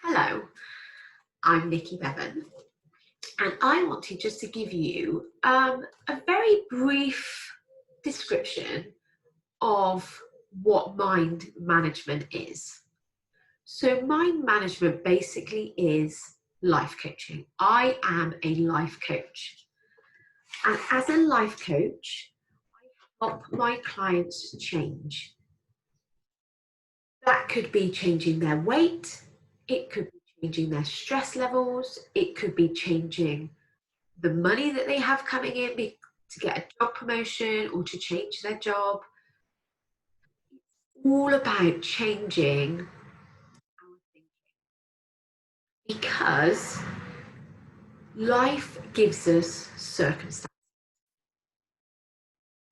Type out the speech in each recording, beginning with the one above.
Hello, I'm Nikki Bevan, and I wanted just to give you a very brief description of what mind management is. So, mind management basically is life coaching. I am a life coach, and as a life coach, I help my clients change. That could be changing their weight, it could be changing their stress levels, it could be changing the money that they have coming in to get a job promotion or to change their job. It's all about changing our thinking because life gives us circumstances.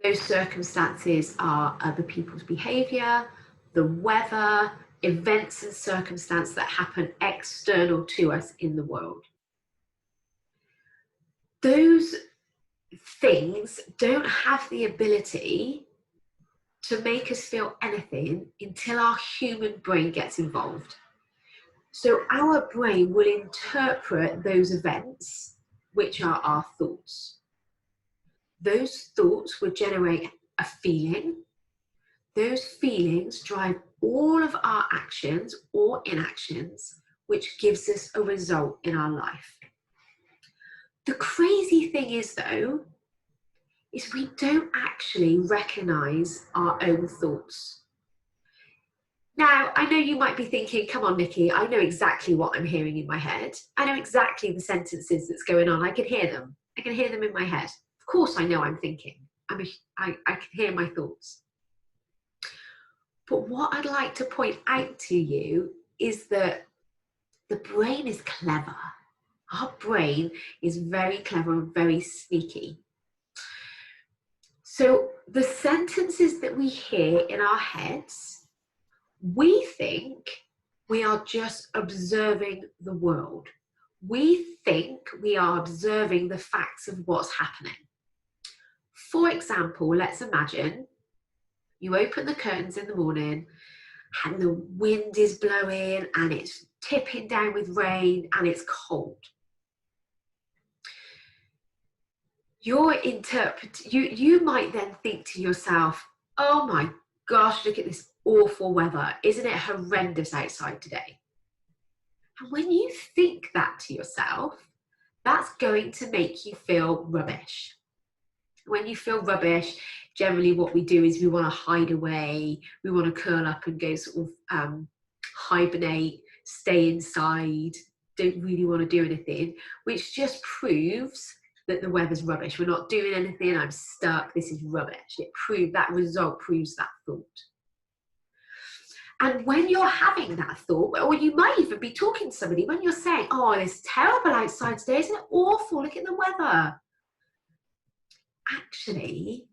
Those circumstances are other people's behaviour, the weather, events and circumstances that happen external to us in the world. Those things don't have the ability to make us feel anything until our human brain gets involved. So our brain will interpret those events, which are our thoughts. Those thoughts will generate a feeling. Those feelings drive all of our actions or inactions, which gives us a result in our life. The crazy thing is, though, is we don't actually recognize our own thoughts. Now, I know you might be thinking, come on, Nikki, I know exactly what I'm hearing in my head. I know exactly the sentences that's going on. I can hear them. I can hear them in my head. Of course, I know I'm thinking. I can hear my thoughts. But what I'd like to point out to you is that the brain is clever. Our brain is very clever and very sneaky. So the sentences that we hear in our heads, we think we are just observing the world. We think we are observing the facts of what's happening. For example, let's imagine you open the curtains in the morning and the wind is blowing and it's tipping down with rain and it's cold. You might then think to yourself, oh my gosh, look at this awful weather. Isn't it horrendous outside today? And when you think that to yourself, that's going to make you feel rubbish. When you feel rubbish, generally what we do is we want to hide away, we want to curl up and go sort of hibernate, stay inside, don't really want to do anything, which just proves that the weather's rubbish. We're not doing anything, I'm stuck, this is rubbish. That result proves that thought. And when you're having that thought, or you might even be talking to somebody, when you're saying, oh, it's terrible outside today, isn't it awful, look at the weather. Actually,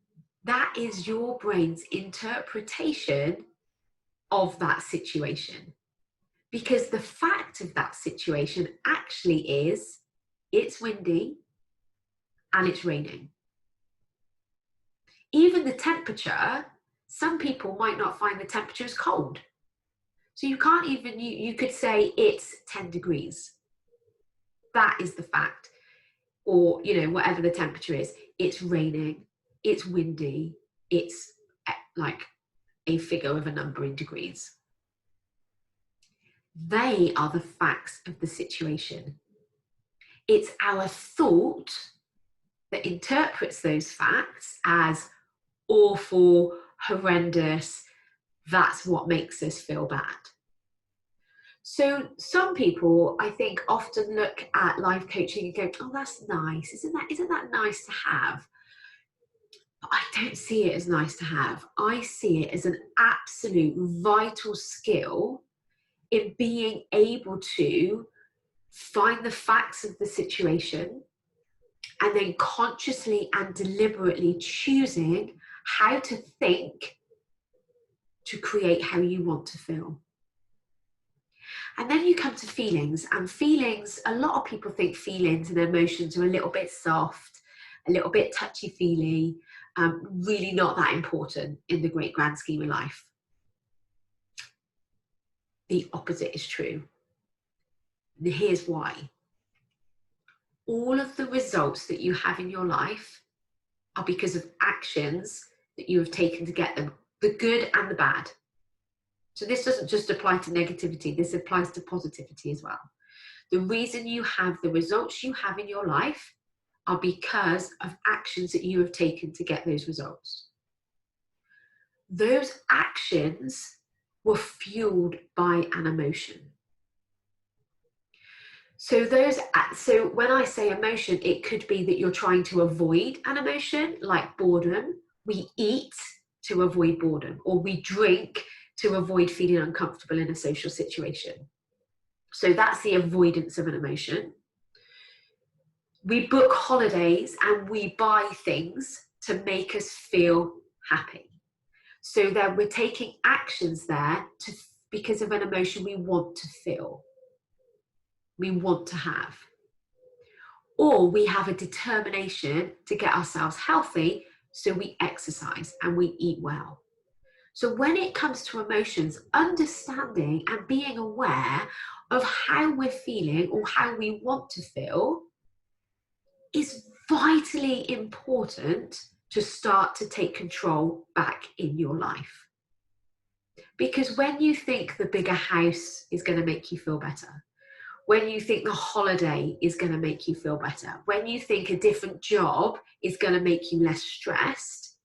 that is your brain's interpretation of that situation. Because the fact of that situation actually is it's windy and it's raining. Even the temperature, some people might not find the temperature as cold. So you can't even, you could say it's 10 degrees. That is the fact. Or, whatever the temperature is, it's raining, it's windy, it's like a figure of a number in degrees. They are the facts of the situation. It's our thought that interprets those facts as awful, horrendous. That's what makes us feel bad. So some people, I think, often look at life coaching and go, oh, that's nice. Isn't that nice to have? But I don't see it as nice to have. I see it as an absolute vital skill in being able to find the facts of the situation and then consciously and deliberately choosing how to think to create how you want to feel. And then you come to feelings, and feelings, a lot of people think feelings and emotions are a little bit soft, a little bit touchy-feely, really not that important in the great grand scheme of life. The opposite is true. And here's why. All of the results that you have in your life are because of actions that you have taken to get them, the good and the bad. So this doesn't just apply to negativity, this applies to positivity as well. The reason you have the results you have in your life are because of actions that you have taken to get those results. Those actions were fueled by an emotion. So when I say emotion, it could be that you're trying to avoid an emotion, like boredom. We eat to avoid boredom, or we drink to avoid feeling uncomfortable in a social situation. So that's the avoidance of an emotion. We book holidays and we buy things to make us feel happy. So then we're taking actions there because of an emotion we want to feel, we want to have. Or we have a determination to get ourselves healthy, so we exercise and we eat well. So when it comes to emotions, understanding and being aware of how we're feeling or how we want to feel is vitally important to start to take control back in your life. Because when you think the bigger house is going to make you feel better, when you think the holiday is going to make you feel better, when you think a different job is going to make you less stressed,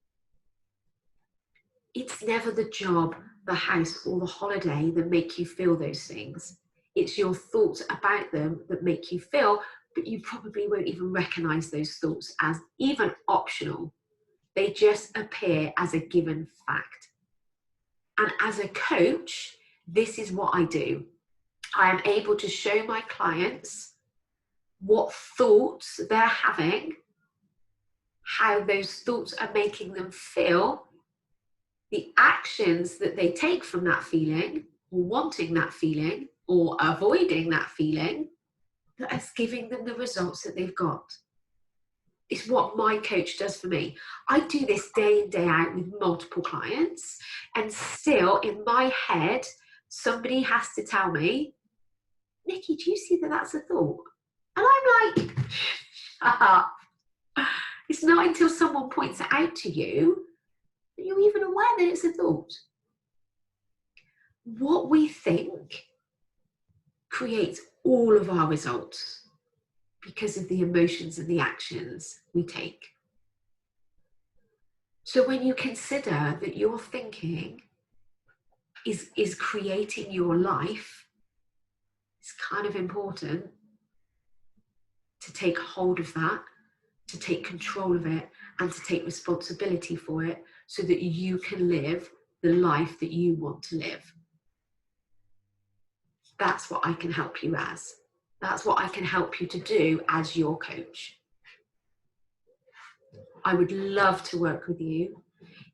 it's never the job, the house, or the holiday that make you feel those things. It's your thoughts about them that make you feel, but you probably won't even recognize those thoughts as even optional. They just appear as a given fact. And as a coach, this is what I do. I am able to show my clients what thoughts they're having, how those thoughts are making them feel, the actions that they take from that feeling, or wanting that feeling, or avoiding that feeling, that is giving them the results that they've got. It's what my coach does for me. I do this day in, day out with multiple clients, and still in my head, somebody has to tell me, Nikki, do you see that that's a thought? And I'm like, shut up. It's not until someone points it out to you that you're even aware that it's a thought. What we think creates all of our results because of the emotions and the actions we take. So when you consider that your thinking is creating your life, it's kind of important to take hold of that, to take control of it, and to take responsibility for it so that you can live the life that you want to live. That's what I can help you as. That's what I can help you to do as your coach. I would love to work with you.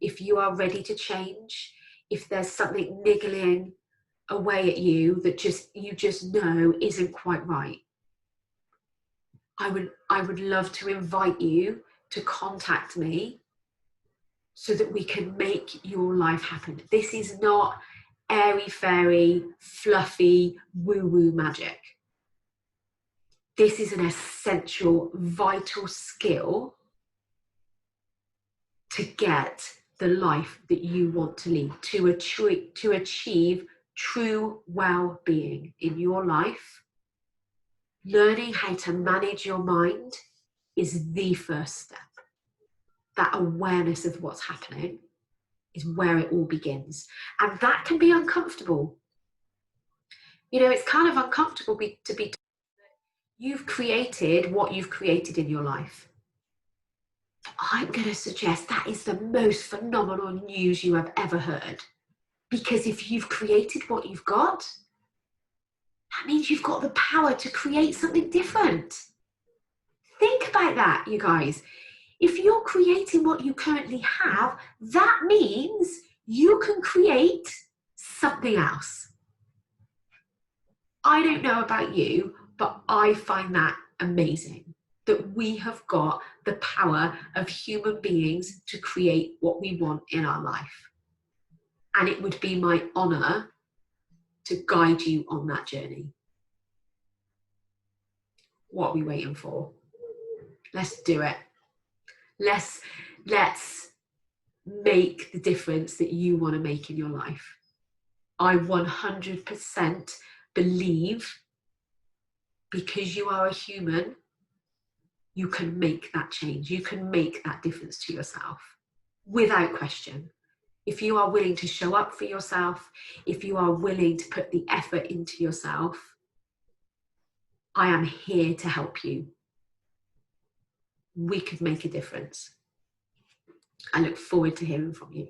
If you are ready to change, if there's something niggling away at you that you just know isn't quite right, I would love to invite you to contact me so that we can make your life happen. This is not airy-fairy, fluffy, woo-woo magic. This is an essential, vital skill to get the life that you want to lead, to achieve true well-being in your life. Learning how to manage your mind is the first step. That awareness of what's happening is where it all begins. And that can be uncomfortable. You know, it's kind of uncomfortable to be told that you've created what you've created in your life. I'm going to suggest that is the most phenomenal news you have ever heard. Because if you've created what you've got, that means you've got the power to create something different. Think about that, you guys. If you're creating what you currently have, that means you can create something else. I don't know about you, but I find that amazing, that we have got the power of human beings to create what we want in our life. And it would be my honor to guide you on that journey. what are we waiting for? Let's do it. Let's make the difference that you want to make in your life. I 100% believe, because you are a human, you can make that change. You can make that difference to yourself without question. If you are willing to show up for yourself, if you are willing to put the effort into yourself, I am here to help you. We could make a difference. I look forward to hearing from you.